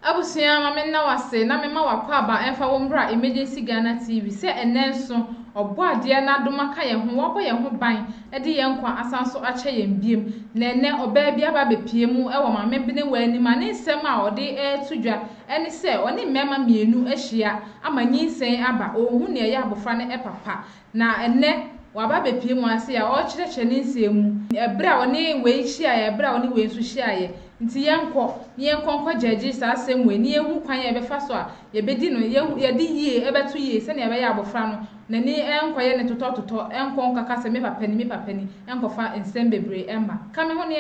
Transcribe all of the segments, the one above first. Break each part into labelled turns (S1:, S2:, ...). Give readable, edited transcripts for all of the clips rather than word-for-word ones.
S1: Abusia mama na wase na mema wakwa aba emfa wo mbra emergency Ghana TV se enenso obo ade na domaka ye ho wobo ye ho ban e de ye nkwa asanso ache ye mbiem na ene oba bia ba bepie mu e wo mama bi ne wani ma ne nsem a ode tudwa ene se oni mema mienu ahia amanyi nsen aba ohun ne ye abofra ne papa na ene waba bepie mu ase ya o kyerɛkyerɛ ne nsemu ebra oni we hia ye ebra oni we nso hia ye nti yenkɔ judge sa asem we ni ehu kwan ye befa so a ye bedi no ye di yie ebeto yie se na ye be ya abofra no na ni enkɔ ye ne totɔ enkɔ nkaka se me papa ni enkɔ fa nsem bebre emma kame ho ne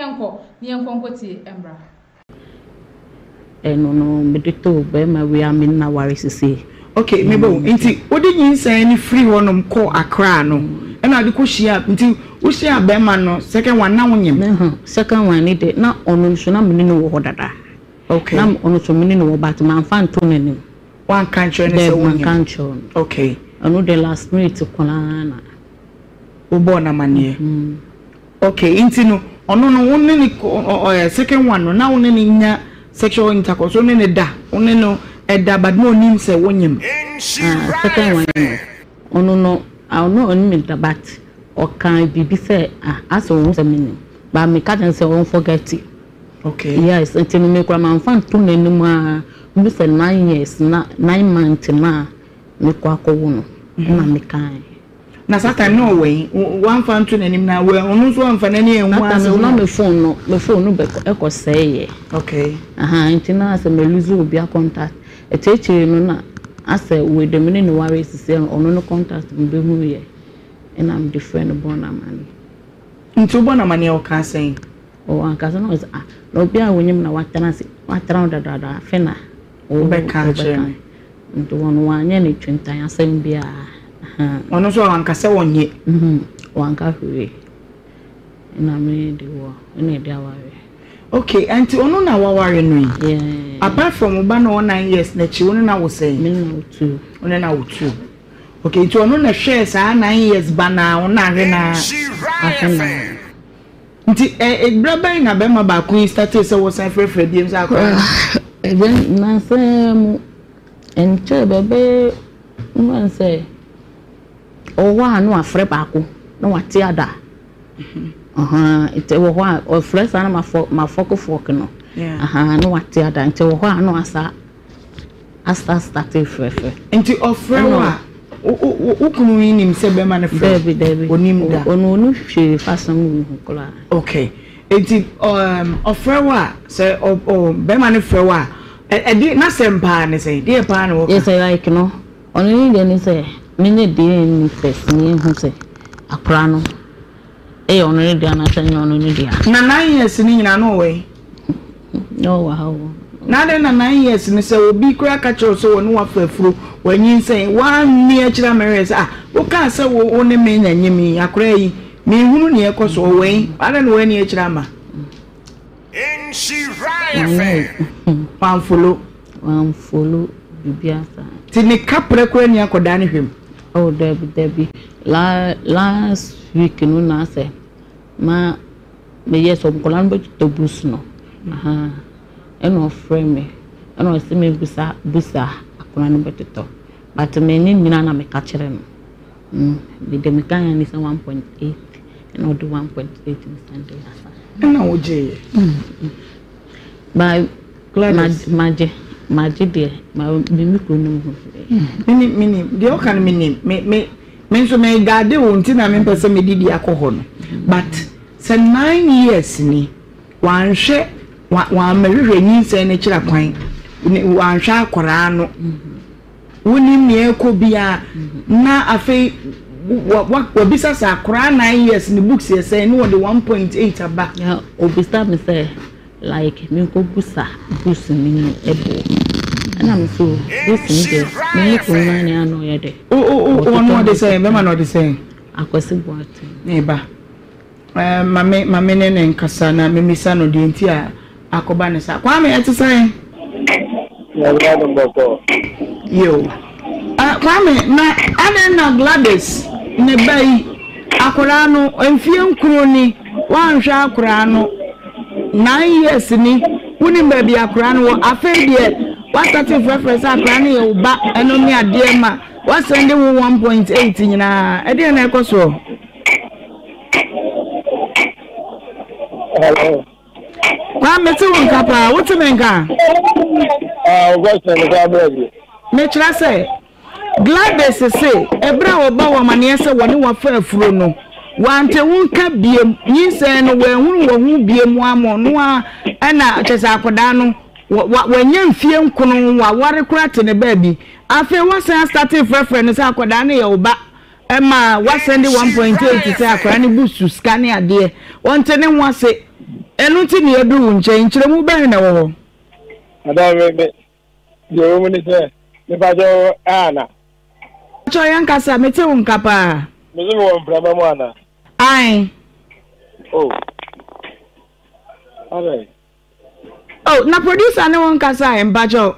S1: yenkɔ tie embra
S2: no medito be ma we am na ware sisi
S3: okay mebo nti odi nyinsan ni free wonom kɔ Accra no ena ade ko hia nti wo hia be ma no second one na wonyem
S2: second one ni de na ono so na meni no wo dada
S3: okay
S2: na ono so meni no wo but man fan to nanim
S3: one country ne se wonyem
S2: okay ono the last minute kola na
S3: wo bo na manie okay nti no ono no wonni ni second one no na wonni ni nya sexual intercourse wonni ni da wonni no eda bad no nim se wonyem
S2: second one ono no I know on me but or can be say as on mini but me can't say won't forget it.
S3: Okay.
S2: Yes, until me man fan 2 anymore. Me say 9 years na 9 months na me kwa ko wono na me kan.
S3: Na that time no way one fan 2 anim na we onu so amfa na ne enwu ase
S2: na me phone no be e ko say.
S3: Okay.
S2: Until na say me lose obi a contact. Etechi no na ase we the mini no worry say ono no contact mbe mu ye and I'm different born amani
S3: nti born amani o ka say
S2: o an ka say no no bia wonyim na watran dada fena
S3: o be ka che
S2: nti won wanye ne twintan asem bia
S3: ono so an ka say wonye
S2: wan ka hwe na me de wo ene de aware
S3: okay anti ono na waware no
S2: yeah
S3: apart from uba no 9 years na chi ono na wo say
S2: me na 2
S3: ono na wo 2 okay to ono na share sa 9 years ba na ono ahwe na afena nti braba na be ma ba ku start say wo say frefre biem sa akwa
S2: even na say mu enche bebe man say o wa no afre ba ku na wate ada ite wo ho o fresh ana ma fok no no wate ada ite wo ho no asa start frefe
S3: enti ofre wa ukunu nim se be ma na fresh
S2: David
S3: onim da
S2: onu hwe fasam kola
S3: okay enti ofre wa se o be ma na fresh wa e na sempa ne se de pa na wo
S2: yes like no onu ni de se me ne de ni first ni hu se akra no ono ni dia na tanya ono ni dia
S3: na 9 years ni nyina no we
S2: no wow
S3: na de na 9 years ni se obi kura ka cho so wonu wafafuru wanyin say wan ni akira meres wo ka se wo ne me nyanyimi akura yi me hunu ne ekoso we ada no we ni akira ma
S4: in Shiraya
S3: fan
S2: follow bibia sa
S3: ti ni kapre kura ni akoda ne hwem
S2: oh Debbie last week no na say ma me yes o kolan be to bus no eno frame me eno se me busa akona no beteto but me ni nyina na me ka kire no de me kan ni 1.8 eno do 1.8 in Sunday asa
S3: na oje
S2: by maje de ma me ko no
S3: mini de o kan mini me so me gade wonti na me pese me didi akoho no but say 9 years ni wan hwe wan mehwe nyin se ne kira kwan wan hwe akora no woni me ko bia na afei wa bisa sa akora 9 years ni books ye say no de 1.8 aba
S2: obista me say like me ko busa bus ni ebo ana me so bus ni de me ko na ni ano ye de
S3: no de say me ma no de say
S2: akwese boat
S3: neba mame ne nkasa na memisa no de nti a akoba ne sa kwa me ete say yo kwa me na ana na Gladys ne bai akora no emfie nkuro ni wanhwa akora no 9 years ni woni ba bi akora no afa die What at if reference are planning back and only a dear ma. What's sending 1.8 in a dear echo so?
S5: Hello.
S3: Mr. Kappa, what's a menka?
S5: What's the
S3: Nature say, glad they say, a brow bow maniasa when you were fair fruno. Want a wound cap be you say, no, who be a moamo, noa, and a Chesacodano. When young film could water cracked in a baby. After what's I started reference, Aquadani or back. Emma, what's sending 1.8 to say for any boost to Scania, dear. One ten was it. And nothing you're doing, change the move by now.
S5: I don't remember. The woman is there. The Bajo Anna.
S3: Choyanka, Metum Kappa.
S5: Miss Bramana.
S3: Aye.
S5: Oh. All right.
S3: Oh, na producer no one kasa en bajo.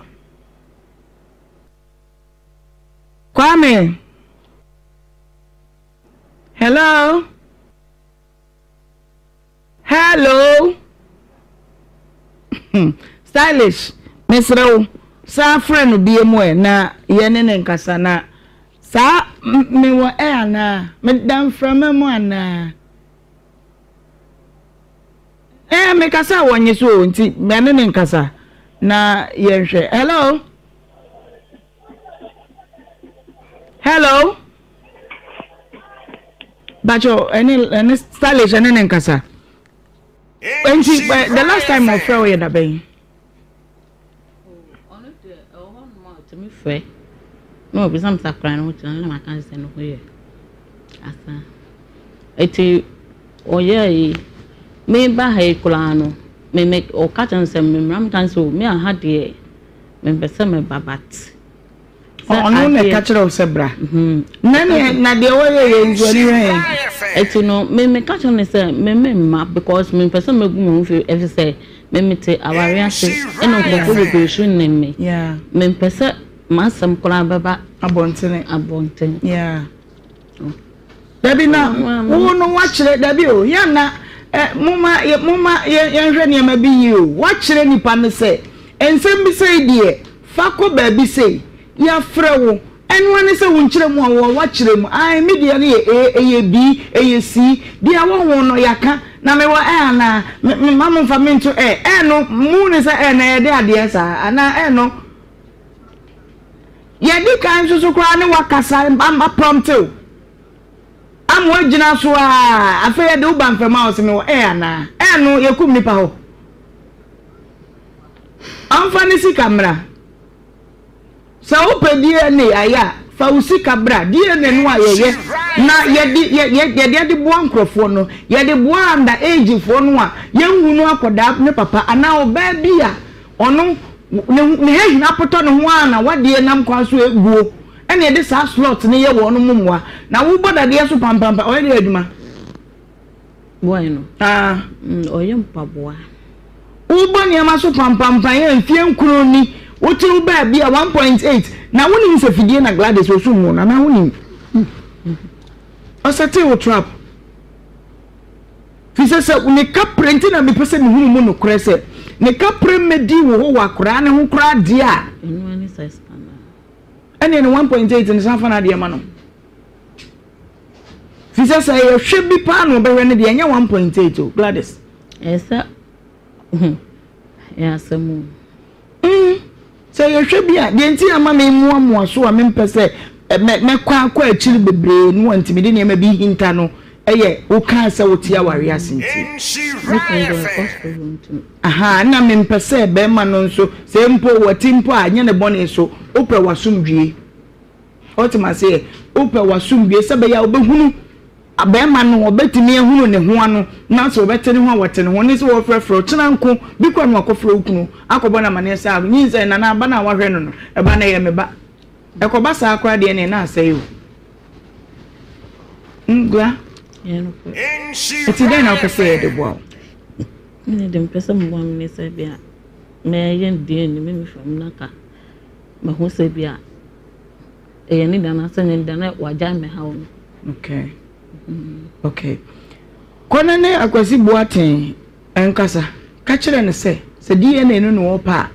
S3: Kwame. Hello. Hello. Stylish. Mesro. Sa friend bi emu na ye ne nkasa na. Sa me wo na. Me dan from emu ana. Me kasa wonye so nti me ne nkasa na ye hwe. Hello. Hello. Bacho any stylish and nkasa. Nti the last time I fell you da ben.
S2: To me free. No, be some sakran no to na kan se no hoye. Asa. Eti oye me ba ha ikula no me make o ka tan se me ram tan so me aha de me pese me babat.
S3: Ono na ka kire o sebra. Na de oye ye nzo ni we.
S2: Eti no me ka tan se me ma because me pese me gu mo fi e say me te aware ase eno ko be shu nemme.
S3: Yeah.
S2: Me pese masam kula baba
S3: abonten. Yeah. Dabi na wo no wa kire dabi o ya na muma ye hwe ne ma bi yi o wa kire nipa ne se ensem bi se die fa ko ba bi se ya frewo enu ane se wo nkire mu a wa kire mu ai media ne ye bi ye si dia wo ho no yaka na me wa na mamu fa me nto no mu ne se na ye de ade sa ana no ye di kan so kwa ne wakasa am prompte am wagina so a afa ye de u ban fema o se me wo na no ye kum nipa ho am fa ne si camera sa o pe DNA aya fa usi kabra DNA no ayeye na ye de bo ankrofo no ye de bo anda age fo no a ye hunu akoda ne papa ana o ba bia ono ne he na poto ne ho ana wade nam kwa so eguo ene ye de sa slot ne ye wo no mumwa na wo boda de so pampampa o ye aduma
S2: bueno oye mpaboa
S3: wo bo ne ma so pampampa ye mfie nkuro ni wo ti wo ba bia 1.8 na woni nse fidie na Gladys wo so mu na woni osate wo trap fisese ne kaprenti na me pese me hunu mu no krese ne kapre medi wo wa kra ne ho kra dia
S2: enu ani size kana
S3: ene 1.8 ne sanfa na dia ma no fisese ye hwe bi pa no be ne dia nya 1.8 o Gladys
S2: esa ya samu
S3: say ye hwe bia de nti ama me mu so a me mpese me kwa akiri bebre no antimi de ne ma bi hinta no eye wo kan se wo tia ware asinti aha na me mpese be ma no nso se mpo wati mpo anya ne bone so opre wasumdwie otima se opre wasumdwie se be ya obehunu abema no obetimi ehunu ne ho ano na so obetene ho awotene ho ne so wo frefro tena nko bi kwa no akofro okunu akobo na mane se a nyinze na na aba na wahwe no e ba na ye me ba e ko ba sa akra de ne na asai o ngwa eti den na okese de bo
S2: ne dem pesa mo am ne se bia me yen de ni me fam naka ma ho se bia e ni dana se ni dana waja me ha o
S3: okay okay kona ne akwasi boaten enkasa ka kire ne se DNA no no pa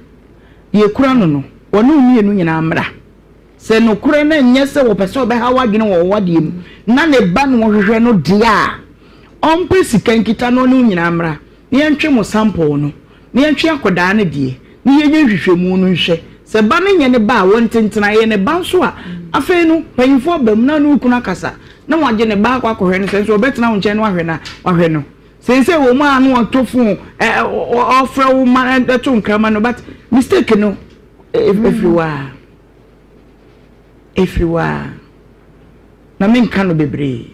S3: ye kura no wonu mienu nyina amra se no kura na nya se wo pese obe ha wadwene wo wade mu na ne ba no hwehwe no dia ompe sika nkita no no nyina amra ne ntwe mo sample no ne ntwe akoda na die ne yenye hwehwe mu no nhwe se ba ne nya ne ba wontentena ye ne ba nso a afei no panyimfo bam na no kuna kasa na waje ne ba kwa kohwe no se so obetena wo nche no ahwe no se wo ma no otofo ofra wo ma to nkrama no but mistake no everywhere na me nka no bebre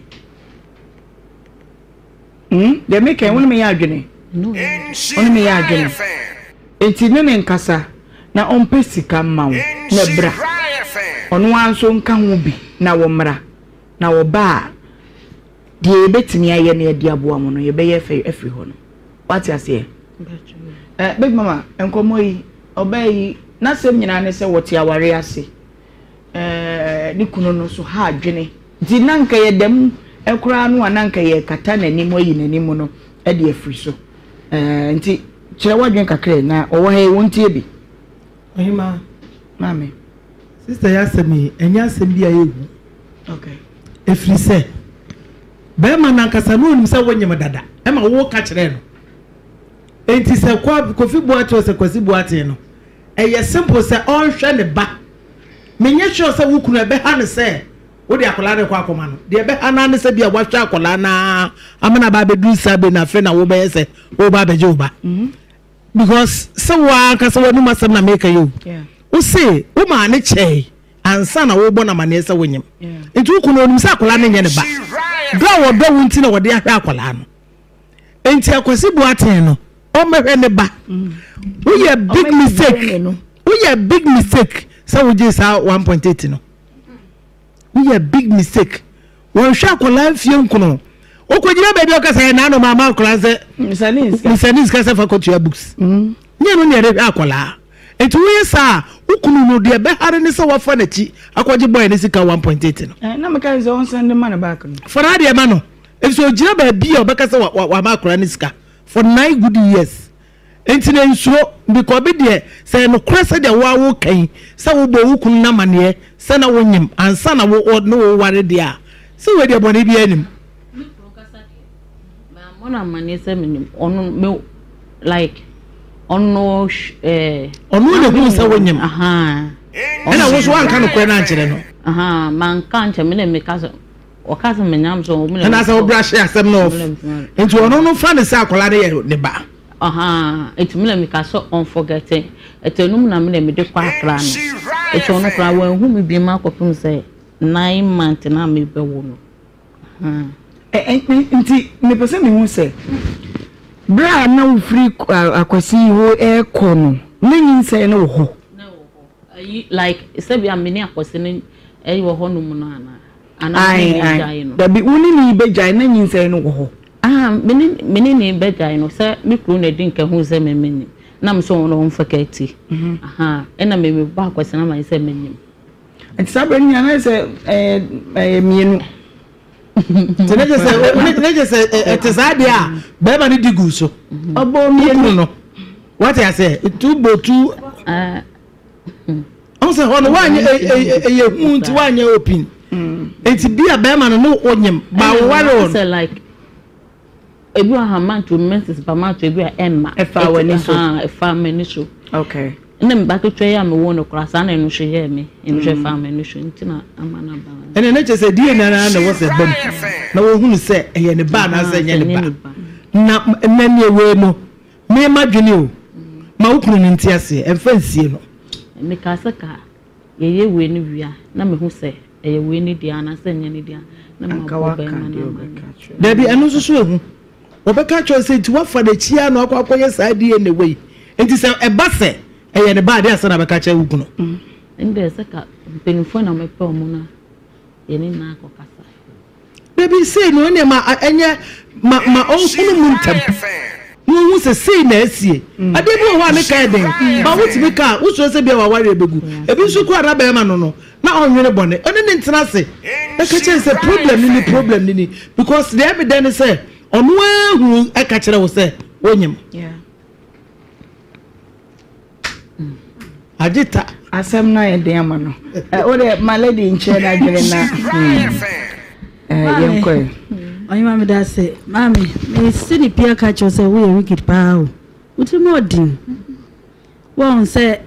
S3: de me kan wonu me ya adwene wonu me ya adwene enti ne nkasa na ompe sika mawo na bra onu anso nka ho bi na wo mra na wo ba de betimi aye na de aboa mo no ye be ye afri ho no what you say big mama enkomo yi obai na sem nyina ne se wote aware ase ni kuno no so ha adwene di nanka ye dem ekura no ananka ye kata nani mo yi nani mo no e de afri so nti kire wadwen kakre na owo ha wontie bi
S6: ohima
S3: mame
S6: sister ya semi enya sem bia yegu
S3: okay
S6: efri se be ma nankasa no nim se wonyem dada e ma wo ka kire no enti se kwa Kofi Boateng se Kwasi Boateng no eye simple se on hwe ne ba menye sure se wukunu ebe ha ne se wo de akola ne kwa akoma no de ebe ana ne se bia wa hwe akola na amana ba be du sabe na fe na wo be se wo ba be je wo ba because so wa ka se wo numa sam na make you wo se wo ma ne che ansa na wo bo na mane se wonyem enti wukunu onim se akola ne nye ne ba do wo do wunti na wo de ahwe akola no enti Kwasi Boateng no o mehwe ne ba we a big mistake so we just 1.8 no we a big mistake won hwa akola fie nkuno o kojira be bi o kasa na no mama akola se misanis kasa fa kotua books nye no ne re akola enti we sa ukunu no de be hare ne se wafa na chi akoje boy ne sika 1.8 no
S3: na me kan ze on send man back no
S6: for de ma no if so jira ba bi o be kasa wa ma akola ne sika for 9 good years enti na nsuo because be de say no krasa de wa wo kan say wo bo wukun na mane say na wonyem ansa na wo no wo ware de a say we de bone bi anim
S2: ma mona mane say menim onu me like onu
S6: onu ne hu say wonyem
S2: ena
S6: wo so anka no kwe na nkire no
S2: man kan che me le me kaso o kaso me nyam so me
S6: na say wo brush asem no enti onu no fa ne say akola ne ba
S2: etumile mi kaso unforgetting etenum na me de kwa akra no etonu kra wan hu mi bi ma kopum say 9 months na me be wo no
S3: nti me pese me hu say bra na wo free Akwasi ho e kono menyin say no ho
S2: like say bi ameni Akwasi no e wo ho no mu no ana
S3: no da bi woni ni be jai na nyin say no ho
S2: meni ni bega no se mi kru na din ka hu se memeni na mso no mfakati ena me ba Akwasi na ma se menyim
S3: enti sabe ni ana se mienu
S6: Teneje se etesade a be ma ni digu so obo mienu no what I say two bo two on se hono wanye ye hu nti wanye opin enti bia be ma no onyem ba wo ware on
S2: say like ebi a man to menses ba man to ebi a emma
S3: efa wani so
S2: efa mani so
S3: okay
S2: nem ba ketwa ya me wo no krasa na enu hwe me enu hwe fa mani so ntina amana ba
S6: ene ne chese die na wo se bam na wo hunu se eye ne ba na se nye ne ba na nani ewe no me ma dwene o ma wukunu ne ntiase emfa nsie no
S2: me ka saka ye we ni wia na me hu se eye we ni dia na se nye ni dia na ma ba ba
S6: da bi enu so ehu obeka cho se ti wa fa de chia no akwakoye sa die ne we enti se eba se eye ne ba de asa na beka cha wukunu
S2: ende saka penifo na me pe omo na ye ni na akokasa
S6: baby say no ne ma enye ma onhunu muntam wu se say na asie ade bi ho ane kai den ba wutimi ka wuso se bia wa ware ebegu ebi nso ku ara ba ma no na onwere bone oni ne ntena se e ka che se problem ni because the evidence say onu ahu e ka kire wo se wonyem Ajita.
S3: Asem na ye den ama no. O de my lady in chair na dwele na. Yenko.
S7: Oyi mama da say, "Mami, me see the peer catch us we wicked pa o." Uti mo din. Won say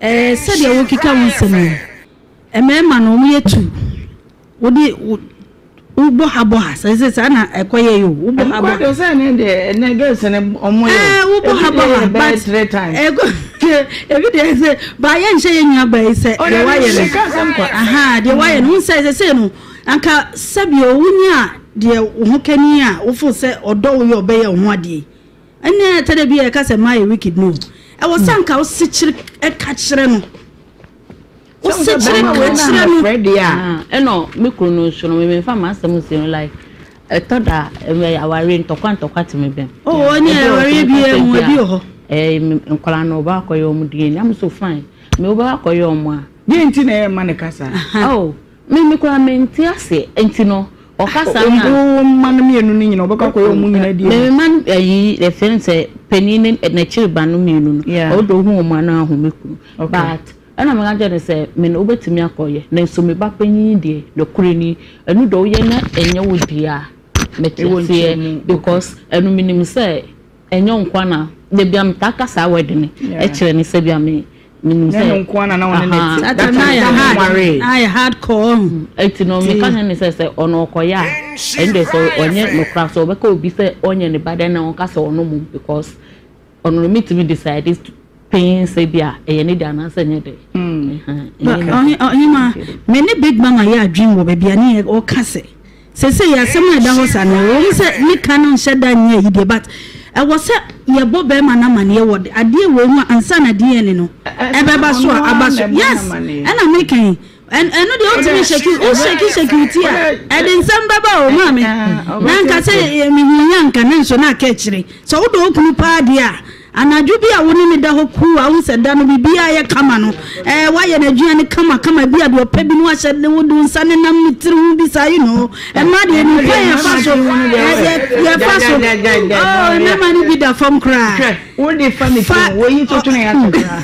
S7: said you wokika won say no. Emema no mu yetu. Wodi ubo habo say na ekoye yo. Ubo habo.
S3: What say na de girls na omo yo.
S7: Ubo habo but 3 times. Every day say, "Ba ye nche ye nwa ba say, de wa ye no." Aha, de wa ye no say no. Anka sabio wunya de wo kani a wo fo se odo wo ye obeye ho ade ene tede bi e ka se my wicked no e wo sanka wo sichire e ka kire no wo sichire ka kire no
S3: Freddy a
S2: eno me kunu so no me fa ma asem si no like toda me aware ntokwa teme ben
S7: oh oni aware bi e mu bi ho
S2: nkola no ba akoyo mu die am so fine me oba akoyo mu a
S3: ye nti na e ma ne kasa
S2: oh me kwa menti ase enti no okasa na
S3: man mienu ni nyina obeka koyo mu nyina die
S2: me man ayi reference penine na chiriba no mienu no odo hu mu ana ahu meku but ana me ganje se me no obetimi akoye na so me ba panyin die no kureni anu do ye na enye wodi a metie because anu minim se enye nkwa na de biam takasa wedene e kire ni se biam
S3: minimum say nkwana na wona net
S7: that I hardcore
S2: no me kan ne say ono okoya ende so onye no craft so beka obi say onye ne bad na on ka say ono mum because ono me to decide to pay say bia eye ne da na say nye de
S7: onye ma me ne big mama ya dream wo bia ne o ka say ya asem da ho sa no o say me kan on sheda nye ide but I was ye bobe mana mane word ade we hu ansa na de ne no ebeba so abaso yes and I'm making and no the ultimate security and in some baba o mama na nka say me hu yanka ne so na ka kire so wo do okunu pa de a anadwo bi a woni ne da ho ku a wo se da no bibia ye kama no wa ye na duane kama bia de opa bi no a hye ne wo do nsa ne nam ne tiri hu bi sa you know e ma de ni pa ya fa so ya fa so oh na ma ni bi da fam kra
S3: wo de fa ni wo yi to na ya to kra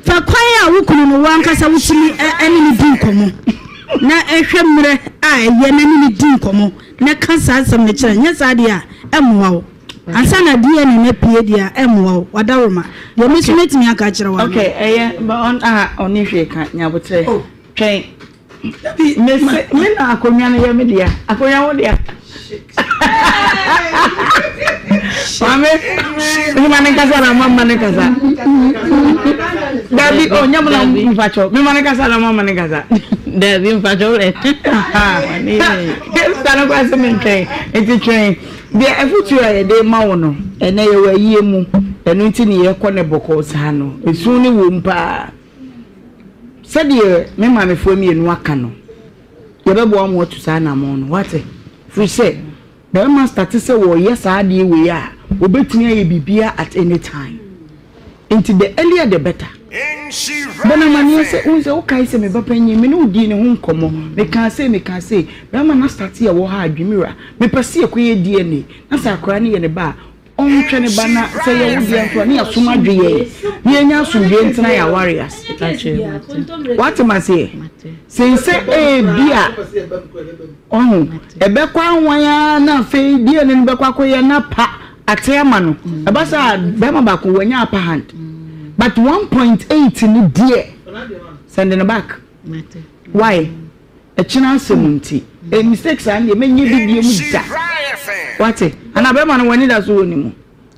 S7: fa kwa ya wo kunu no wan kasa wo chimi ene ni din komo na ehwemre a ye na ni din komo na kasa asam ne kire nya sa de a emwa wo ansa na die ne na pie dia emwo wadaroma de me smith mi aka kire wa
S3: okay but on hwe ka nyabotre twen me na akonya na ye me dia akonya wo dia mame mi mane kasa na mama ne kasa dabi nyamla mfacho mi mane kasa na mama ne kasa
S2: dabi mfacho le
S3: ni sana kwa semente enti twen bia efutu ya de ma wo no ene ye wa yie mu enu nti ne ye kɔ ne bɔkɔ sa no esu ni wo mpa sɛdeɛ me ma me fo mi enu aka no ye bɛbɔ am watu sa na mo no wate fu sɛ be ma start sɛ wo ye sa de we a obetumi aye bibia at any time nti the earlier the better bana mani se unse o kai se me ba panyi me no di ne ho nkomo me kan se be ma na start ye wo ha adwimira me pese ekoye DNA na sa akora ne ye ne ba on hwe ne ba na se ye wo di anto ne asoma dweye ye nya asomdwe ntina ya warriors what ma say sense bia on ebe kwa anwan ya na fe DNA ne be kwa koye na pa atema no eba sa be ma ba ko wanya upper hand but 1.8 in dear sending back why a chance munti a mistakes and you may be muta what and I beman when it does only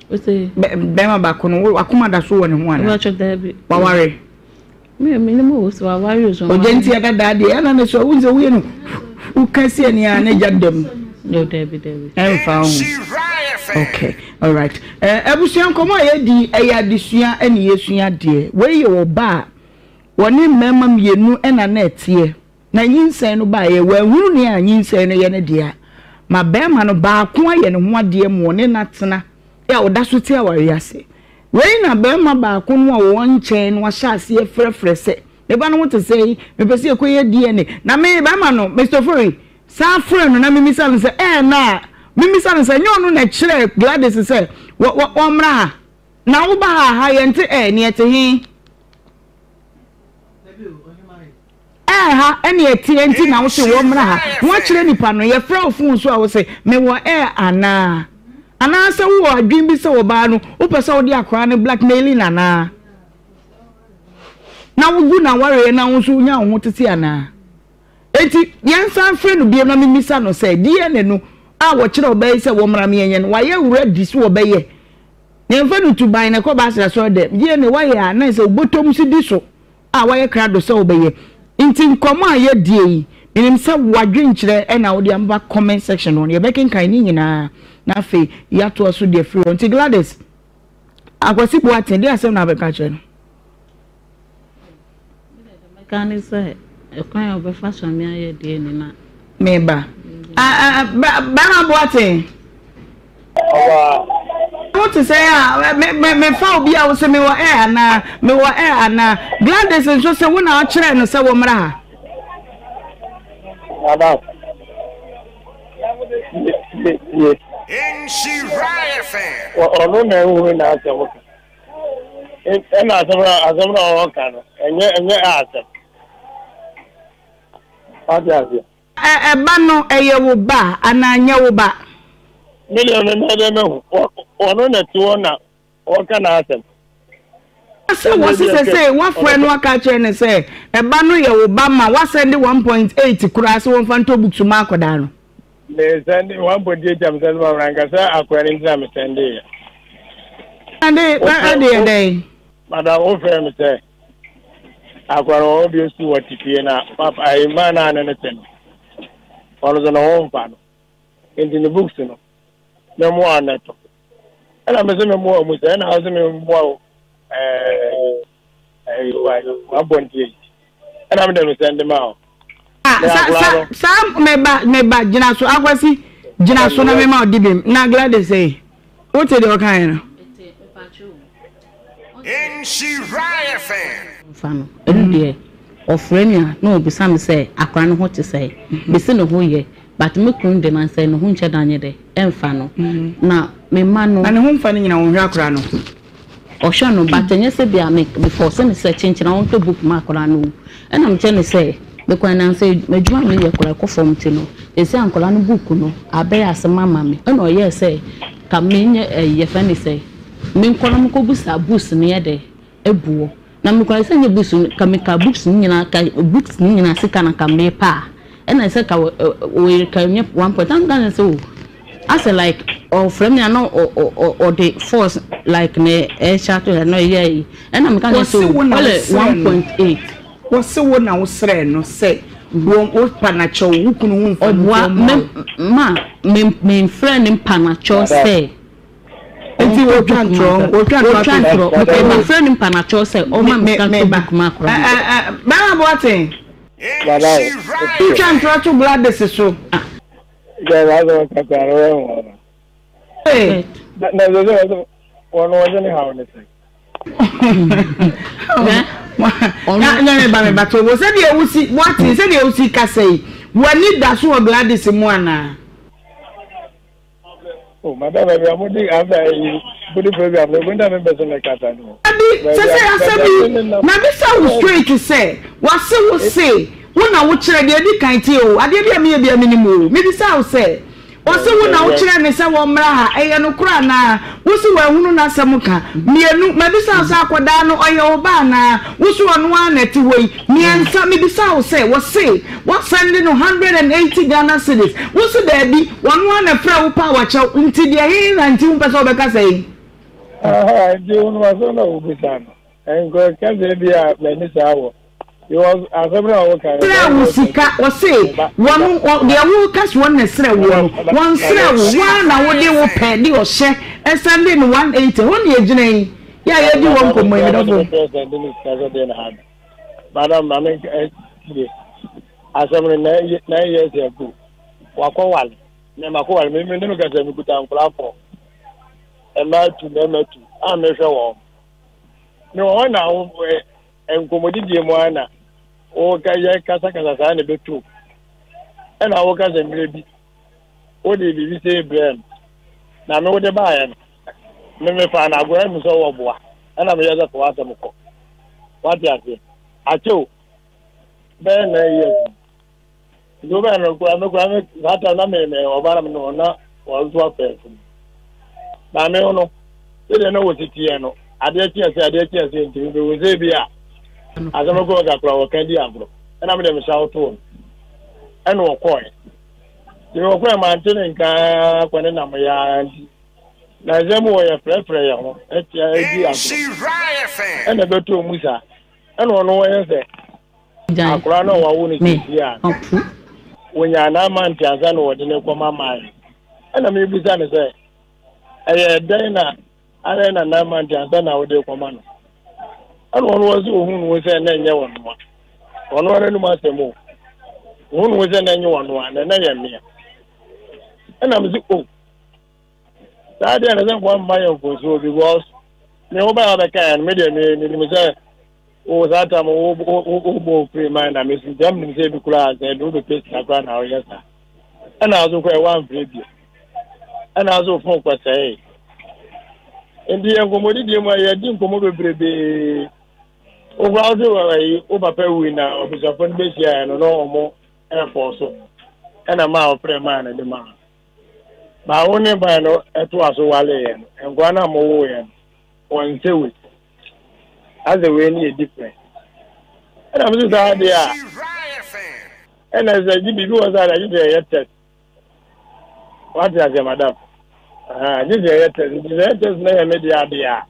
S3: bema back on akuma da so one watch of the worry minimum so warriors or gentle daddy and so who's a win who can see any them no David and found okay all right ebusuan komo ayedi ayadesua ene yesua de we ye oba woni mema mienu ena na etie na nyinsen no ba ye wahuru ne anyinsen no ye ne de ma bema no ba ko aye ne ho ade mu ne natena ya odaso tie awariase we na bema ba ko no wo nchen no ahase e frefre se e ba no wote sei me pese ekoye de ne na me bema no Mr. Furry sa friend na me misal se na mimi san se nyo na kire Gladys se wo mra na wo ba ha yente ne ete hi ha ene enti na wo se wo mra ha wo kire nipa no ye fra ofun so a wo se me wo ana se wo adwin bi se wo ba no wo pese wo de akra ne blackmailing ana na wo gu na ware na wo so nya wo tete ana enti yen san frɛ no biem na me misa no se DNA no a wo kire obey se wo mra me yenye no wa ye wura di so obey yen fa no tuban na ko ba se so de DNA wa ye ana se obotom si di so a wa ye krado se obey inti nkomo aye die minim se wadwenkyere e na wo de amba comment section on ye bekin kan ni nyina na fe ya to so de free on ti Gladys akwasi bo atende asem na beka kire no
S2: mekani se e kan obe fashion mi aye die ni na
S3: meba ba bo atende what to say me fa obi a wo se me wo ana Gladys nso se wo na akire no se wo mra ha
S4: In she riot fan.
S5: Ono na ewu na asem. Na asem na o kan. Enye asem. Adia.
S3: Ba no eye wo ba ana anya wo ba.
S5: Million na me ono na tuo na o kan asem.
S3: Ase wo se wa fre no aka kire ne se ba no ye wo ba ma wa send 1.8 kura se won fanto books ma akoda no.
S5: Le send 1.8 jam send ma ranka sa akwani ntina me send e.
S3: Ade
S5: madam o fe me se akwara o bi osi watifie na papa ai mana na ne ten. Ono zo no won fa no. Into the books no. Me mo anato. Ana me se me mo mo se na o se me mo wa bonti. Ana me de send ma o. Sam meba jina so akwasi jina so na me ma odibem na Gladys say what dey o kan no
S4: In she riot fan.
S2: Fano de ofrenia no obisa me say akwa no ho te say bisi no ho ye but me kun de man say no ho nche danye de emfa no na me ma no
S3: na ne ho mfa no nyina wo hwa akra no
S2: ohwa no but enye se bia me before say me say chinchina won to book ma akra no ena me che ne say because na say medjuma me ye kora ko form ti no e say ankola no book no abe asema mama me no ye say ka me nye ye fa ni say me nkola mo ko busa books ne ye de ebuo na me kora say nye books ka me ka books nyina ka books nyina sika na ka me pa e na say ka we ka nye 1 point am gan say I say like from me no or the force like ne e chat no ye e na me kan say 1.8
S3: wose wo na wo sre no se wo panacho wo kunu wo
S2: me friend panacho se
S3: enti wo twantro
S2: me friend panacho se o ma me kan to back ma kro
S3: ba boaten
S4: She
S3: twantro to Gladys so
S5: ya la do ka taro
S3: eh
S5: na zo ono waje ni hawo ne sai
S3: na ba me bato wo se de ewusi what se de ewusi kasei wani da so Gladys mu ana
S5: oh madam baby amudi aba yi body program no bunda me beso na kata no
S3: abi se asabi na be say straight to say what say wona wo kire de di kan ti o ade bia me bia minimu me bi say o say o se wona wo kire ne say wo mra ha eye no kura na wo se wa hunu na asem ka mienu me bi say o say akoda no oye o ba na wo se ono aneti hoi miensa me bi say o say what send no 180 Ghana cedis wo se da bi wono ana fra wo pa wa cha nti de he na nti wo pesa obeka say
S5: je onu waso na ubisano enko kaze bia me ni sawo you asabra wo kan
S3: wo sika wo say wonu de wo kas won na sra wo won sra wo na wo de wo pe de o hye esande no 180 won ye gina yi ya ye di won ko mo mi do
S5: madam mame asabra na ye se ku wakowal ne makowal me no ka se mi kuta nklafo e ma tu a me hwe wo no ona wo enkomodi die mo ana o ka ye kasa sa ne betu ena wo ka se mrebi o de bi se Ibrahim na me wo de ba ya no me fa na agora mi so wo boa ena me ye za ko ata mko wati ate acho Ben, yes. You better go. I'm going to go. Na was what person. Na me ono. They know what it is. No. Ade tia nti we say bia. Azama go ga kra wo kan di agro. Na me dem shout to. E no koi. Di wo koi man tin nka kwene na me ya nti. Na zemu wo ya frefre ya ho. E tia e di agro. E na beto musa. E no no wo ye se. Akra no wa wo ni ti ya. Wonya na man ti aza no wo de ne koma mai. E na me busa ne se. E den na ara na man ti aza na wo de koma no. And one was who was an annual one. One or no matter more. One was an annual one, and I am here. And I'm the that isn't one mile for so because nobody can medium me. Oh, that I'm all free mind. I'm missing them in the class and do the place I ran out. Yes, sir. And I also quite one free. And I also focus say. In the commodity, my didn't come over baby. Over Peru now, which are from this year and no more air force. And a mile per man and the man. My only by no at was a Walayan and Guana Moyan or in Sewi. As a way near different. And I'm just idea. And as a GB was I did a test. What is a madam? This is a test. This is a media idea.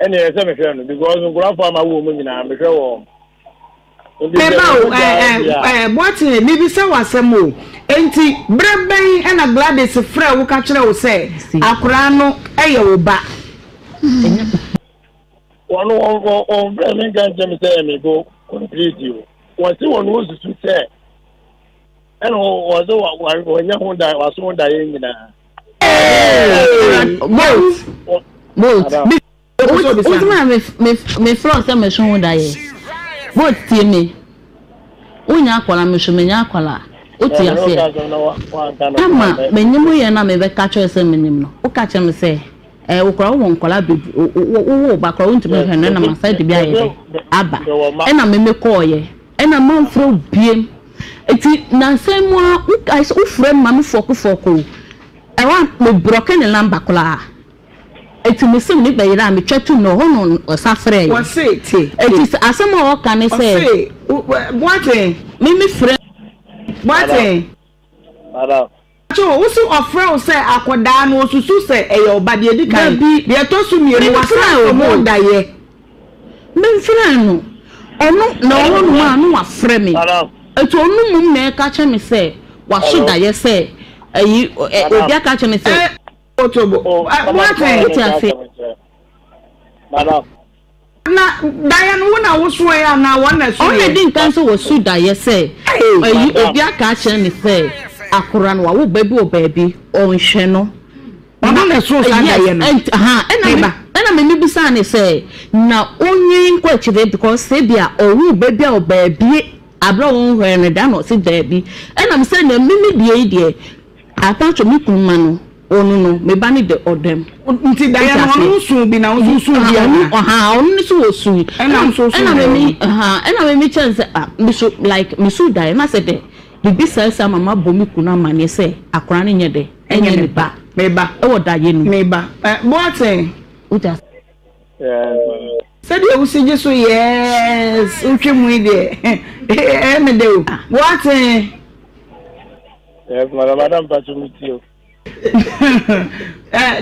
S5: Any semi-friend because grandfather woman I'm sure.
S3: What maybe so was some more. Enti Brabay and a Gladys Frey who catch her say, Akurano, Ayoba. One Bremen can say me go complete you. What you want to say? And was when you was one dying in a.
S2: Me frog say me shon da ye both tie me unya akwala me shon me nya akwala o tie afi ama me nyimu ye na me be ka cho say me nim no o ka che me say wo kora wo nkwala be wo ba kora unti me hwe na ma side bi aye aba e na me call ye e na man fro biem eti na say mo u frame ma me foko e wa me broken number kola eti musim ni be yira me twatu no ho no osafre
S3: what say eti
S2: asema o kan say
S3: what
S2: me friend
S3: what
S5: Ada
S3: so wo so ofre say akoda no osusu say e yo ba de edi kan de to su mi eri wasa mo da ye
S2: me friend no ono na ono no ma no afre me eti onu mum na ka che me say wa so da ye say ayi obi aka che me say
S3: Otobo. What
S5: Madam.
S3: Na Diane wona wo so ya na wona so.
S2: On the kan so wo su da ye say. Ayi obi aka che me say akora no wo baby o baby o nhwe no.
S3: Mama na so sa da ye no.
S2: Ena me bisa ne say na onyin kwa chide because say bia o wo baby o baby abro won hwe ne da no si baby. Ena me say na mimi die die atancho mi kunma no. Onu no me bani de odem
S3: nti da ya no sun bi na onu sun bi
S2: aha onu so osu
S3: ena so so
S2: ena me chance me so like me so da na say de bibi sa mama bomi kuna mane say akora ne nye de enye ne ba
S3: me ba
S2: e wo da ye no
S3: me ba boaten
S2: uta
S3: said you see just yes utwemu de me de boaten
S5: yes madam Pachumiti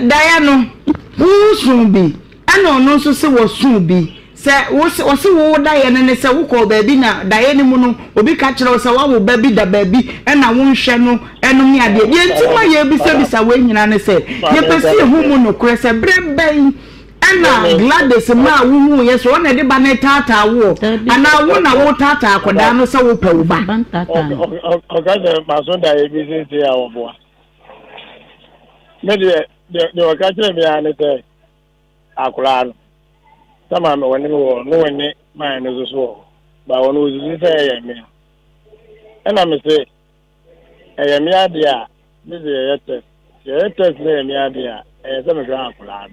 S3: Diano, who soon be? I know no so say was soon be. Say, was wo Diana and say, who call baby now? Diana Mono will be catching us a while, baby, the baby, and I won't share no enemy idea. Yet, my year be service away, and I said, you perceive whom no crest a bread bay. And I'm glad there's a man who yes, one of the banner tata war, and I won't know tata, Codano, so per ban tata.
S5: Okay, my son, I visit our boy. Maybe they were catching me and say, Akulan. Some of them when mine is a sword, but one who's say, and I'm say, I am Yadia, this is a test, name Yadia, and some of Akulan.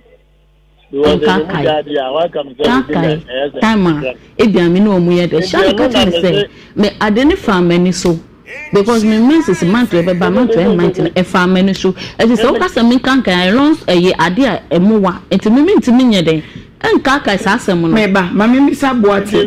S2: Tama, Ediamino, the shall catch say, me adeni farm so. Because me means is a month to by month to maintain a farm many show. As is all cast a min canker, I lost a year idea a moa, and to me to me day. And Kaka is awesome, meba, mammy miss up what say,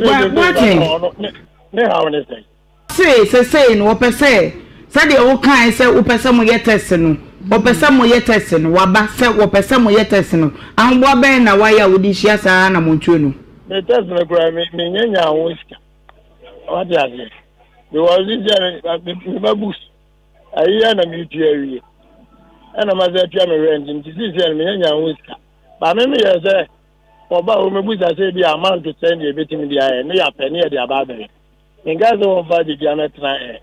S2: no per se. Said the old kind say, Upesamo yet testing, Upesamo yet testing, Waba said, Upesamo yet testing, and Wabena, why I would this yes, Anna Montuno.
S5: The test me, whisker. What does it? There was this boost. A year and a military. And a mother piano engine, this is a whisker. But maybe I say, for about whom I say the amount to send you a bit in the eye, and they are penny at the above. In Gaza over the piano tonight.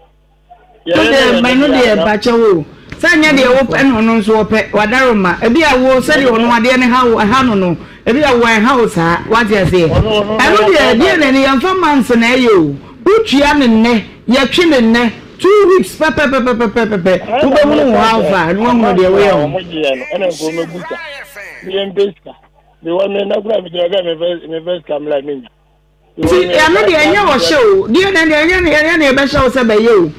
S3: Yeah, my no dear Bacho. Sanya the open on so Wadaroma. A beer will sell you on what the anyhow a hanono. A beer wine house, what you say. I know the idea any young for months and you. Which yan and ne, your chin and ne, 2 weeks, pepper. Who don't know how far, and one more dear way on.
S5: And I'm going to Buta. The Embeska. The one man not grab the first come like me.
S3: See, I'm not the annual show. Dear and the any best show said by you.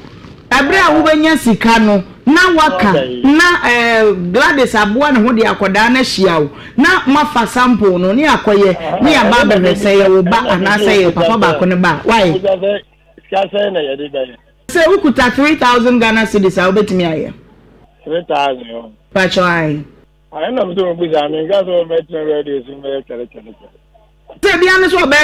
S3: Abra ubenya sikano na waka na Gladys abuan ho de akoda na hia na mafa sample no ne akoye ne aba be say ye ba ana say papa ba ko ne ba why say we kuta 3000 Ghana cedis a obetimi aye
S5: 3000
S3: pacho ai
S5: na do bi za me ga so metro radio so me kele
S3: say bia ne so ba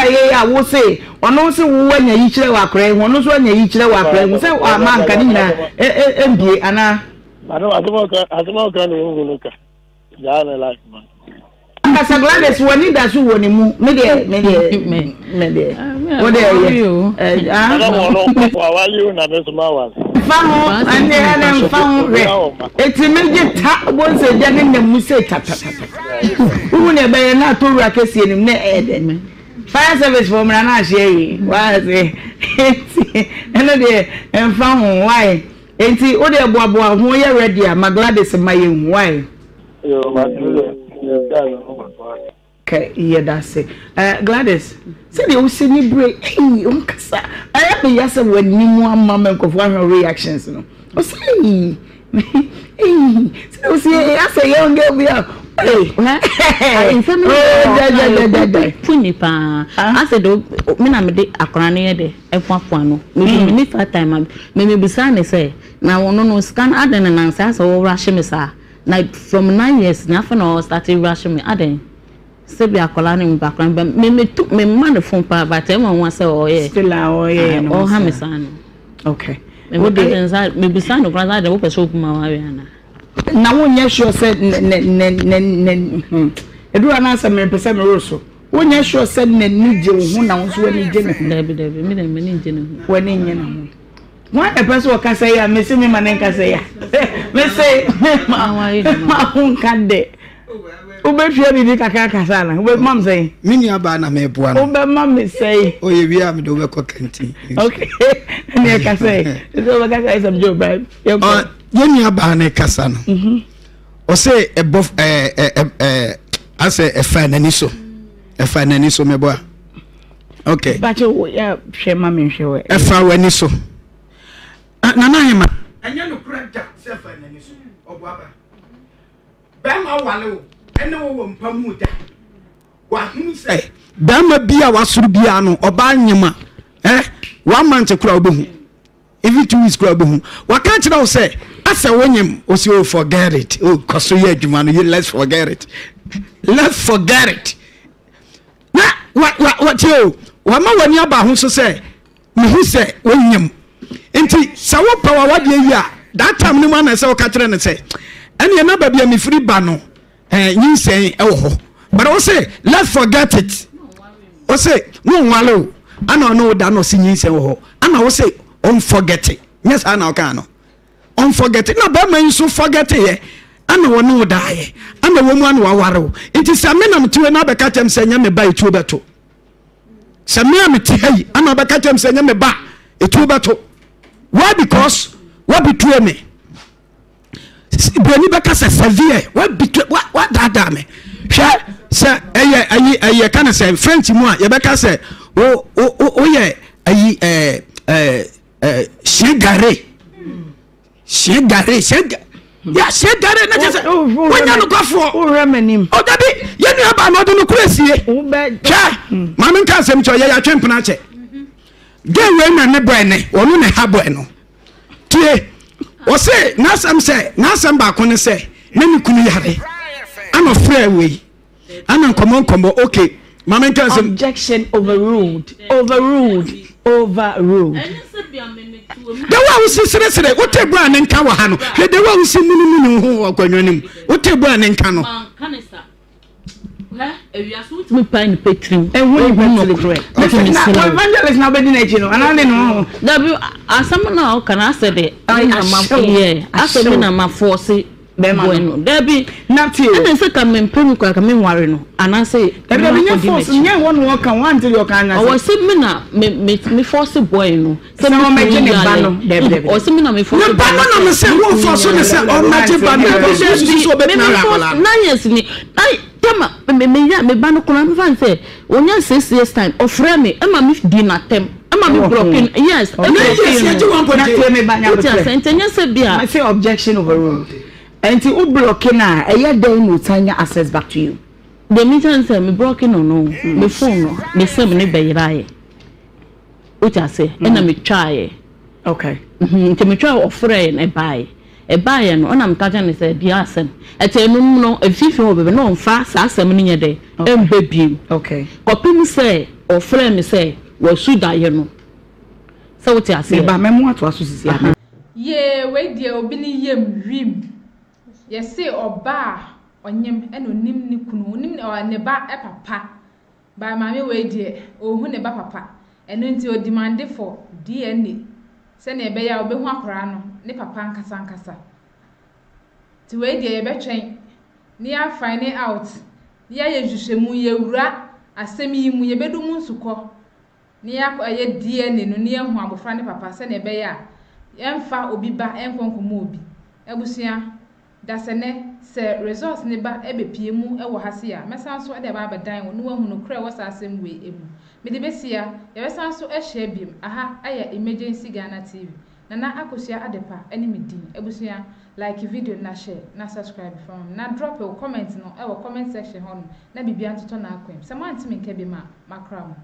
S3: ye ya wo say ono se wo anya yi kire wa kore ono so anya yi kire wa kore say ama nka ni na mbie ana
S5: azuma ka no hu no ka ya na like man
S3: Asa Gladys woni da so woni mu me de what are you
S5: na me so ma wa
S3: fahu ande ana fahu re etimeje ta bonse de ne mu say tata wu ne be na to ru akesi enim ne ede fire service for mra na share wa say eno de fahu why enti o de boaboa ho ye ready a Gladys maye why
S5: yo ma
S3: okay, yeah, that's it. Gladys, say you see me break. Hey, unkasa. I have been yes when you want mama and one reactions, no. Oh, say, hey, so see, I say young girl we are. Hey,
S2: Punipa. I said, me na me de akrani de efuafuano. Me 5 time. Me bisane say. Now no scan aden and answer so rush me sir. Like from 9 years, nothing all started rushing me. Aden. Say be akola in background, but me took me man phone pa, but everyone say oh yeah.
S3: Still oh yeah.
S2: Oh hamisano.
S3: Okay.
S2: Me be inside me be sano granda de open shop ma na.
S3: Na won ye sure said edu anasa me pese me roso. Won ye sure said na ni je wo na wo so wani je me.
S2: Debi me ni je no.
S3: Wani nye na ho. One a person who can say ya, me say me man can say ya. Me say ma hun kan de. Ube fie bi kaka kasa na. Ube mam say.
S8: Mini aba na me boa no.
S3: Ube mam say.
S8: O ye wi am do be ko kanti.
S3: Okay. Ne ka say. So we kaka some job right.
S8: Ye ni aba na kasa no. O say e bof ase e fa nani so. E fa nani so me boa. Okay.
S3: But you ya hwe ma me hwe we.
S8: E fa wani so. Nana hema anya no kuraja se fa nani so obuaba ba ma wale o ene wo mpamu da wa hu se ba ma bia wasuru bia no oba nyema 1 month kura obehu even 2 weeks kura obehu wa ka kira o se asa wonyem o se o forget it o koso ye adwuma no let's forget it na wa tio wa ma wani aba hu so se me hu se wonyem enti sawo power wade yi that time ni man na say o ka kire ne say ene na ba bia me free ba no nyinsen e wo ho but o say let's forget it o say won wale o ana no da no si nyinsen wo ho ana o say on forget it yes ana o ka no on forget it na ba man so forget it ana wo no da ye ana wo mu ana wa ware o enti say me na mtiwe na be ka tem say nya me ba etu beto say me am ti hayi ana be ka tem say nya me ba etu beto. Why? Because what betray me? Brani beka se severe what that me hwe se eye kan se French mu a ye beka se o ye shegare ya shegare na je se wonya no kwafo
S3: o remanim
S8: o dabi ye nua ba no do no kuresie hwe ma men kan sem cho ye ya twempena che gen we na ne boy ne onu ne ha boy no tie o se nasam ba ko ne se na ni kunu yare ana frɛ we ana nkomo okay ma men kan sem
S3: objection overruled
S8: the one who says what a brand and cow hano the one who see munu ho akwanwanim what a brand and cano
S2: me pine petrim
S3: and when you correct evangelist now be na you know and I know
S2: that asam na can I say the I said na ma force bueno debi
S3: not you
S2: and say can me pem kwa ka me nware no and I say
S3: debi you force you one work and one till you can
S2: I was say me na me force boy no
S3: so na me je ne ba no debi
S2: o say me na me force
S8: ba no me say wo force no say o ma je ba no so be na
S2: na yes ni tema me ba no kola me fan say onya 6 years time o frɛ me e ma me di na tem e ma me broken yes
S3: I say objection overruled. And to blocking na then no tanya access back to you.
S2: The meeting say me broken no me phone no me say me be yiraye. What I say and me try.
S3: Okay.
S2: Nti me try offer na buy no na me kaja ne say bia asem. Etenum no efifi ho bebe no mfa sa asem ne nyede embebiem.
S3: Okay.
S2: Kopim say offer me say wo suda ye no. So what I say
S3: ba memo ato aso sisi aha.
S1: Ye we die obi ni yem wim. Ye say oba onyem eno nim ni kunu nim ne ba papa. Ba mame we die ohu ne ba papa. Eno nti o demand for DNA. Se na ebe ya obehu akora no ne papa nkasa. Ti we die ye betwen. Ni ya find out. Ni ya yehwehwemu ye wura asem yi mu ye bedu mu nsuko. Ni ya ye DNA no ni ehu abofra ne papa se na ebe ya emfa obi ba enkonkomo obi ebusua dasene se results ne ba ebepie mu ewo hase a mesan so ede ba abedan wo no wahu no kra wo sasem we emu me de besia ye besan so ehye biem aha aya emergency Ghana TV na akosua adepa ene medin ebusua like video na share na subscribe from na drop a comment no ewo comment section ho na bibia ntoto na akwem se mo antime nke bi ma makram.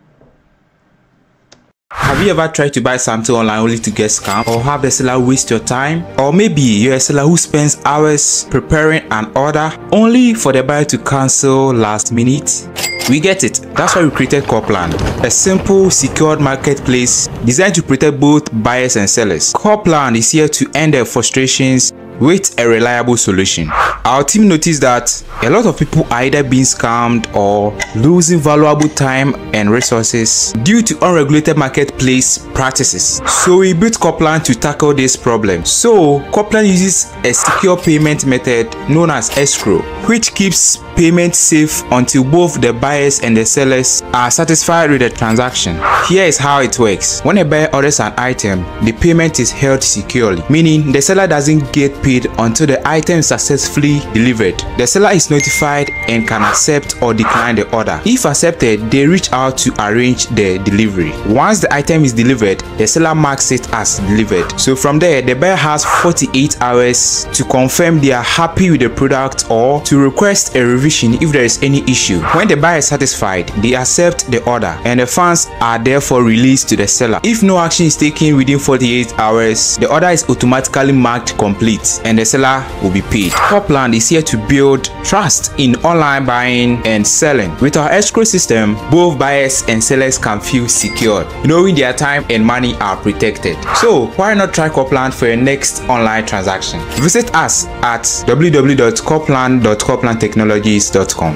S9: Have you ever tried to buy something online only to get scammed, or have the seller waste your time? Or maybe you're a seller who spends hours preparing an order only for the buyer to cancel last minute? We get it. That's why we created Copland, a simple, secured marketplace designed to protect both buyers and sellers. Copland is here to end their frustrations with a reliable solution. Our team noticed that a lot of people are either being scammed or losing valuable time and resources due to unregulated marketplace practices. So we built Copland to tackle this problem. So Copland uses a secure payment method known as escrow, which keeps payment safe until both the buyers and the sellers are satisfied with the transaction. Here is how it works. When a buyer orders an item, the payment is held securely, meaning the seller doesn't get paid until the item is successfully delivered. The seller is notified and can accept or decline the order. If accepted, they reach out to arrange the delivery. Once the item is delivered, the seller marks it as delivered. So from there, the buyer has 48 hours to confirm they are happy with the product or to request a revision if there is any issue. When the buyer is satisfied, they accept the order and the funds are therefore released to the seller. If no action is taken within 48 hours, the order is automatically marked complete and the seller will be paid. Copland is here to build trust in online buying and selling. With our escrow system, both buyers and sellers can feel secured, knowing their time and money are protected. So why not try Copland for your next online transaction? Visit us at www.copland.coplandtechnologies.com.